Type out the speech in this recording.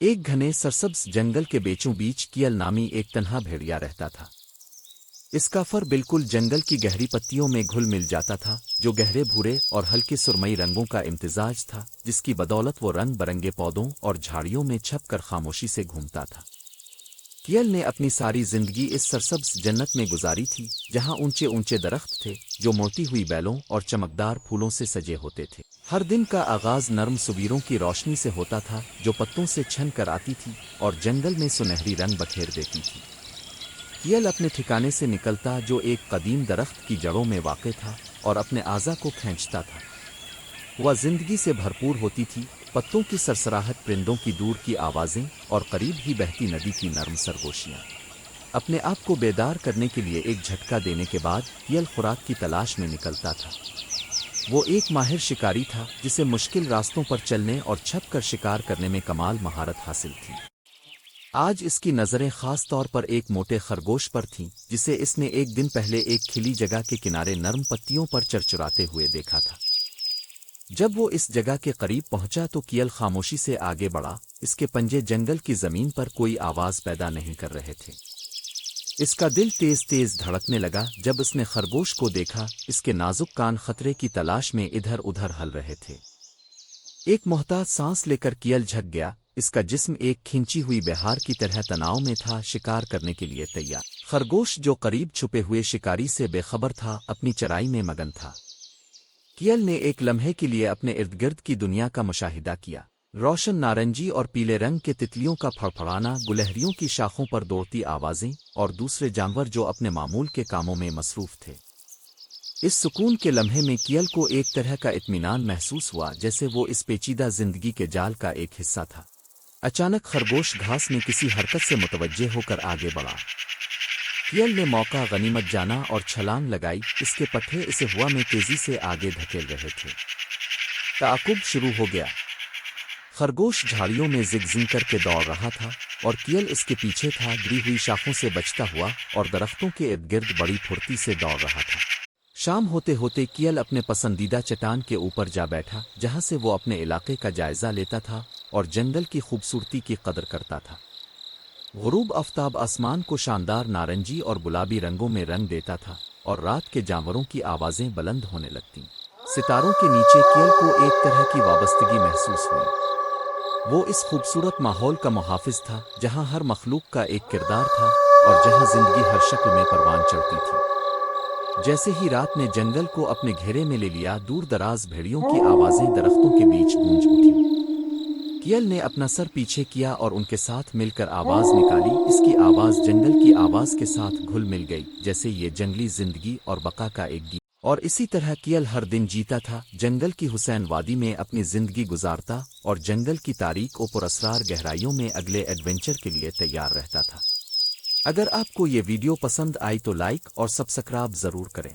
ایک گھنے سرسبز جنگل کے بیچوں بیچ کیل نامی ایک تنہا بھیڑیا رہتا تھا۔ اس کا فر بالکل جنگل کی گہری پتیوں میں گھل مل جاتا تھا، جو گہرے بھورے اور ہلکے سرمئی رنگوں کا امتزاج تھا، جس کی بدولت وہ رنگ برنگے پودوں اور جھاڑیوں میں چھپ کر خاموشی سے گھومتا تھا۔ کیل نے اپنی ساری زندگی اس سرسبز جنت میں گزاری تھی، جہاں اونچے اونچے درخت تھے جو موٹی ہوئی بیلوں اور چمکدار پھولوں سے سجے ہوتے تھے۔ ہر دن کا آغاز نرم سویروں کی روشنی سے ہوتا تھا، جو پتوں سے چھن کر آتی تھی اور جنگل میں سنہری رنگ بکھیر دیتی تھی۔ کیل اپنے ٹھکانے سے نکلتا، جو ایک قدیم درخت کی جڑوں میں واقع تھا، اور اپنے اعضا کو کھینچتا تھا۔ وہ زندگی سے بھرپور ہوتی تھی، پتوں کی سرسراہٹ، پرندوں کی دور کی آوازیں اور قریب ہی بہتی ندی کی نرم سرگوشیاں۔ اپنے آپ کو بیدار کرنے کے لیے ایک جھٹکا دینے کے بعد کیل خوراک کی تلاش میں نکلتا تھا۔ وہ ایک ماہر شکاری تھا، جسے مشکل راستوں پر چلنے اور چھپ کر شکار کرنے میں کمال مہارت حاصل تھی۔ آج اس کی نظریں خاص طور پر ایک موٹے خرگوش پر تھیں، جسے اس نے ایک دن پہلے ایک کھلی جگہ کے کنارے نرم پتیوں پر چرچراتے ہوئے دیکھا تھا۔ جب وہ اس جگہ کے قریب پہنچا تو کیل خاموشی سے آگے بڑھا، اس کے پنجے جنگل کی زمین پر کوئی آواز پیدا نہیں کر رہے تھے۔ اس کا دل تیز تیز دھڑکنے لگا جب اس نے خرگوش کو دیکھا، اس کے نازک کان خطرے کی تلاش میں ادھر ادھر ہل رہے تھے۔ ایک محتاط سانس لے کر کیل جھک گیا، اس کا جسم ایک کھینچی ہوئی بہار کی طرح تناؤ میں تھا، شکار کرنے کے لیے تیار۔ خرگوش جو قریب چھپے ہوئے شکاری سے بے خبر تھا، اپنی چرائی میں مگن تھا۔ کیل نے ایک لمحے کے لیے اپنے ارد گرد کی دنیا کا مشاہدہ کیا۔ روشن نارنجی اور پیلے رنگ کے تتلیوں کا پھڑپھڑانا، گلہریوں کی شاخوں پر دوڑتی آوازیں، اور دوسرے جانور جو اپنے معمول کے کاموں میں مصروف تھے۔ اس سکون کے لمحے میں کیل کو ایک طرح کا اطمینان محسوس ہوا، جیسے وہ اس پیچیدہ زندگی کے جال کا ایک حصہ تھا۔ اچانک خرگوش گھاس میں کسی حرکت سے متوجہ ہو کر آگے بڑھا۔ کیل نے موقع غنیمت جانا اور چھلانگ لگائی، اس کے پٹھے اسے ہوا میں تیزی سے آگے دھکیل رہے تھے۔ تعاقب شروع ہو گیا۔ خرگوش جھاڑیوں میں زگ زگ کر کے دوڑ رہا تھا، اور کیل اس کے پیچھے تھا، گری ہوئی شاخوں سے بچتا ہوا اور درختوں کے ارد گرد بڑی پھرتی سے دوڑ رہا تھا۔ شام ہوتے ہوتے کیل اپنے پسندیدہ چٹان کے اوپر جا بیٹھا، جہاں سے وہ اپنے علاقے کا جائزہ لیتا تھا اور جنگل کی خوبصورتی کی قدر کرتا تھا۔ غروب آفتاب آسمان کو شاندار نارنجی اور گلابی رنگوں میں رنگ دیتا تھا، اور رات کے جانوروں کی آوازیں بلند ہونے لگتیں۔ ستاروں کے نیچے کیل کو ایک طرح کی وابستگی محسوس ہوئی۔ وہ اس خوبصورت ماحول کا محافظ تھا، جہاں ہر مخلوق کا ایک کردار تھا، اور جہاں زندگی ہر شکل میں پروان چڑھتی تھی۔ جیسے ہی رات نے جنگل کو اپنے گھیرے میں لے لیا، دور دراز بھیڑیوں کی آوازیں درختوں کے بیچ گونج اٹھی۔ کیل نے اپنا سر پیچھے کیا اور ان کے ساتھ مل کر آواز نکالی۔ اس کی آواز جنگل کی آواز کے ساتھ گھل مل گئی، جیسے یہ جنگلی زندگی اور بقا کا ایک گیت۔ اور اسی طرح کیل ہر دن جیتا تھا، جنگل کی حسین وادی میں اپنی زندگی گزارتا، اور جنگل کی تاریک و پراسرار گہرائیوں میں اگلے ایڈونچر کے لیے تیار رہتا تھا۔ اگر آپ کو یہ ویڈیو پسند آئی تو لائک اور سبسکرائب ضرور کریں۔